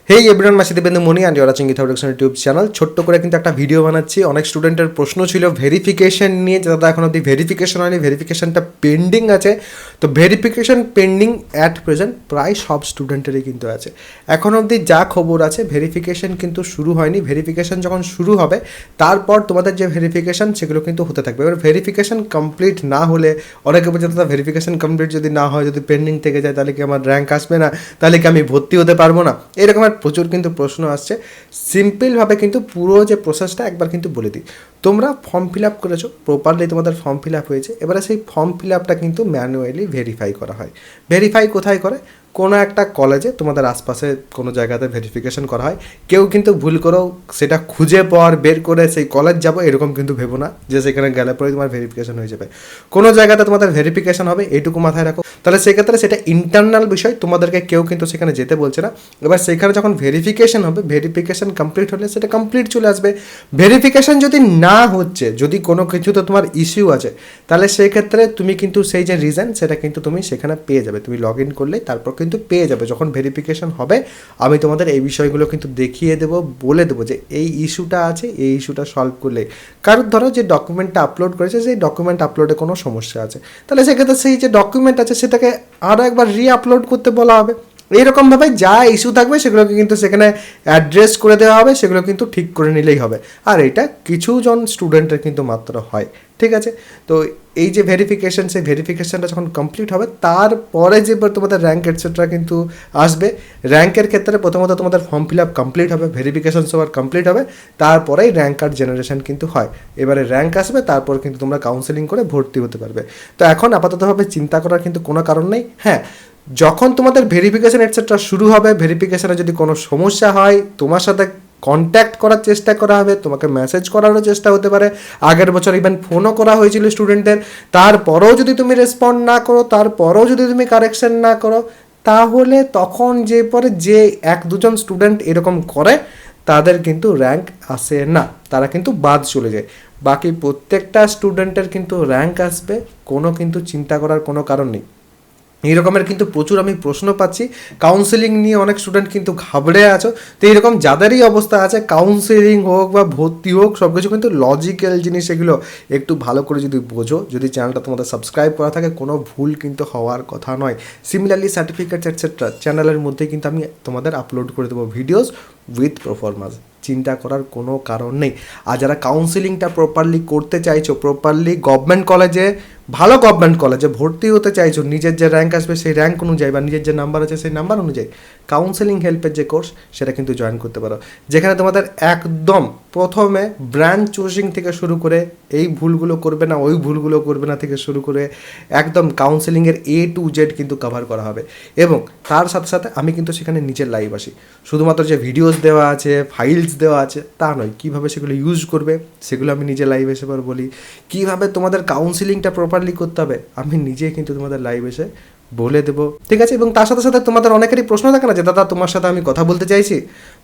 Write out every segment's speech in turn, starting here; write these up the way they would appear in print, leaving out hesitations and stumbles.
হেই everyone, মাসি Debendu Moni and you are watching Gita YouTube channel. ছোট্ট করে কিন্তু একটা ভিডিও বানাচ্ছি। অনেক স্টুডেন্টের প্রশ্ন ছিল ভেরিফিকেশন নিয়ে, দাদা এখন অবধি ভেরিফিকেশন হয়নি, ভেরিফিকেশনটা পেন্ডিং আছে। তো ভেরিফিকেশন পেন্ডিং অ্যাট প্রেজেন্ট প্রায় সব স্টুডেন্টেরই কিন্তু আছে। এখন অবধি যা খবর আছে ভেরিফিকেশন কিন্তু শুরু হয়নি। ভেরিফিকেশন যখন শুরু হবে তারপর তোমাদের যে ভেরিফিকেশন সেগুলো কিন্তু হতে থাকবে। এবার ভেরিফিকেশন কমপ্লিট না হলে অনেকে বলছে দাদা ভেরিফিকেশন কমপ্লিট যদি না হয়, যদি পেন্ডিং থেকে যায়, তাহলে কি আমার র্যাঙ্ক আসবে না, তাহলে কি আমি ভর্তি হতে পারবো না, এরকম প্রচুর কিন্তু প্রশ্ন আসছে। সিম্পলভাবে কিন্তু পুরো যে প্রসেসটা একবার কিন্তু বলে দিই। তোমরা ফর্ম ফিল আপ করেছো, প্রপারলি তোমাদের ফর্ম ফিল আপ হয়েছে। এবারে সেই ফর্ম ফিল আপটা কিন্তু ম্যানুয়ালি ভেরিফাই করা হয়। ভেরিফাই কোথায় করে? কোনো একটা কলেজে তোমাদের আশপাশে কোনো জায়গাতে ভেরিফিকেশন করা হয়। কেউ কিন্তু ভুল করেও সেটা খুঁজে পাওয়ার বের করে সেই কলেজ যাবো এরকম কিন্তু ভেবো না যে সেখানে গেলে পরে তোমার ভেরিফিকেশন হয়ে যাবে। কোনো জায়গাতে তোমাদের ভেরিফিকেশন হবে, এইটুকু মাথায় রাখো। তাহলে সেক্ষেত্রে সেটা ইন্টারনাল বিষয়, তোমাদেরকে কেউ কিন্তু সেখানে যেতে বলছে না। এবার সেখানে যখন ভেরিফিকেশন হবে, ভেরিফিকেশন কমপ্লিট হলে সেটা কমপ্লিট চলে আসবে। ভেরিফিকেশন যদি না হচ্ছে, যদি কোনো কিছুতে তোমার ইস্যু আছে, তাহলে সেক্ষেত্রে তুমি কিন্তু সেই যে রিজন সেটা কিন্তু তুমি সেখানে পেয়ে যাবে। তুমি লগ ইন করলে তারপর কিন্তু পেয়ে যাবে। যখন ভেরিফিকেশন হবে আমি তোমাদের এই বিষয়গুলো কিন্তু দেখিয়ে দেবো, বলে দেবো যে এই ইস্যুটা আছে, এই ইস্যুটা সলভ করলে। কারণ ধরো যে ডকুমেন্টটা আপলোড করেছে সেই ডকুমেন্ট আপলোডে কোনো সমস্যা আছে, তাহলে সেক্ষেত্রে সেই যে ডকুমেন্ট আছে সেটাকে আরও একবার আপলোড করতে বলা হবে। এইরকমভাবে যা ইস্যু থাকবে সেগুলোকে কিন্তু সেখানে অ্যাড্রেস করে দেওয়া হবে, সেগুলো কিন্তু ঠিক করে নিলেই হবে। আর এটা কিছুজন স্টুডেন্টের কিন্তু মাত্র হয়, ঠিক আছে? তো এই যে ভেরিফিকেশন, সেই ভেরিফিকেশনটা যখন কমপ্লিট হবে তারপরে যে তোমাদের র্যাঙ্ক এটসেট্রা কিন্তু আসবে। র্যাঙ্কের ক্ষেত্রে প্রথমত তোমাদের ফর্ম ফিল আপ কমপ্লিট হবে, ভেরিফিকেশন সবার কমপ্লিট হবে, তারপরেই র্যাঙ্ক কার্ড জেনারেশন কিন্তু হয়। এবারে র্যাঙ্ক আসবে, তারপর কিন্তু তোমরা কাউন্সেলিং করে ভর্তি হতে পারবে। তো এখন আপাততভাবে চিন্তা করার কিন্তু কোনো কারণ নেই। হ্যাঁ, যখন তোমাদের ভেরিফিকেশন এটসেট্রা শুরু হবে, ভেরিফিকেশনে যদি কোনো সমস্যা হয় তোমার সাথে কন্ট্যাক্ট করার চেষ্টা করা হবে, তোমাকে মেসেজ করারও চেষ্টা হতে পারে। আগের বছর ইভেন ফোনও করা হয়েছিল স্টুডেন্টদের, তারপরেও যদি তুমি রেসপন্ড না করো, তারপরেও যদি তুমি কারেকশন না করো, তাহলে তখন যে এক দুজন স্টুডেন্ট এরকম করে তাদের কিন্তু র্যাঙ্ক আসে না, তারা কিন্তু বাদ চলে যায়। বাকি প্রত্যেকটা স্টুডেন্টের কিন্তু র্যাঙ্ক আসবে, কোনো কিন্তু চিন্তা করার কোনো কারণ নেই। এই রকমের কিন্তু প্রচুর আমি প্রশ্ন পাচ্ছি। কাউন্সেলিং নিয়ে অনেক স্টুডেন্ট কিন্তু ঘাবড়ে আছো। তো এইরকম যাদেরই অবস্থা আছে, কাউন্সেলিং হোক বা ভর্তি হোক, সব কিছু কিন্তু লজিক্যাল জিনিস। এগুলো একটু ভালো করে যদি বোঝো, যদি চ্যানেলটা তোমাদের সাবস্ক্রাইব করা থাকে, কোনো ভুল কিন্তু হওয়ার কথা নয়। সিমিলারলি সার্টিফিকেটস এটসেট্রা চ্যানেলের মধ্যে কিন্তু আমি তোমাদের আপলোড করে দেবো ভিডিওস উইথ পারফরম্যান্স। চিন্তা করার কোনো কারণ নেই। আর যারা কাউন্সেলিংটা প্রপারলি করতে চাইছো, প্রপারলি গভর্নমেন্ট কলেজে, ভালো গভর্নমেন্ট কলেজে ভর্তি হতে চাইছো, নিজের যে র্যাঙ্ক আসবে সেই র্যাঙ্ক অনুযায়ী বা নিজের যে নাম্বার আছে সেই নাম্বার অনুযায়ী কাউন্সেলিং হেল্পের যে কোর্স সেটা কিন্তু জয়েন করতে পারো, যেখানে তোমাদের একদম প্রথমে ব্র্যান্ড চুজিং থেকে শুরু করে এই ভুলগুলো করবে না, ওই ভুলগুলো করবে না থেকে শুরু করে একদম কাউন্সেলিংয়ের A to Z কিন্তু কভার করা হবে। এবং তার সাথে সাথে আমি কিন্তু সেখানে নিজের লাইভ আসি। শুধুমাত্র যে ভিডিওস দেওয়া আছে, ফাইলস দেওয়া আছে তা নয়, কীভাবে সেগুলো ইউজ করবে সেগুলো আমি নিজে লাইভ এসে বলি। কীভাবে তোমাদের কাউন্সেলিংটা প্রপারলি করতে হবে আমি নিজে কিন্তু তোমাদের লাইভ এসে বলে দেবো, ঠিক আছে? এবং তার সাথে সাথে তোমাদের অনেকেরই প্রশ্ন থাকে না যে দাদা তোমার সাথে আমি কথা বলতে চাইছি,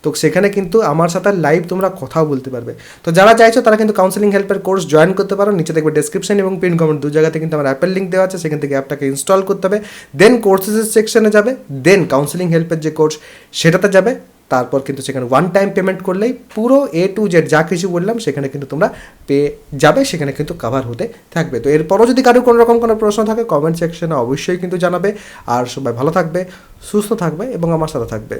তো সেখানে কিন্তু আমার সাথে লাইভ তোমরা কথাও বলতে পারবে। তো যারা চাইছো তারা কিন্তু কাউন্সেলিং হেল্পের কোর্স জয়েন করতে পারো। নিচে দেখবে ডেসক্রিপশন এবং পিন কমেন্ট দু জায়গাতে কিন্তু আমার অ্যাপের লিঙ্ক দেওয়া আছে, সেখান থেকে অ্যাপটাকে ইনস্টল করতে হবে, দেন কোর্সেসের সেকশনে যাবে, দেন কাউন্সেলিং হেল্পের যে কোর্স সেটাতে যাবে। তারপর কিন্তু সেখানে ওয়ান টাইম পেমেন্ট করলেই পুরো A to Z যা কিছু বললাম সেখানে কিন্তু তোমরা পেয়ে যাবে, সেখানে কিন্তু কভার হতে থাকবে। তো এরপরও যদি কারোর কোনো রকম কোনো প্রশ্ন থাকে কমেন্ট সেকশনে অবশ্যই কিন্তু জানাবে। আর সবাই ভালো থাকবে, সুস্থ থাকবে এবং আমার সাথে থাকবে।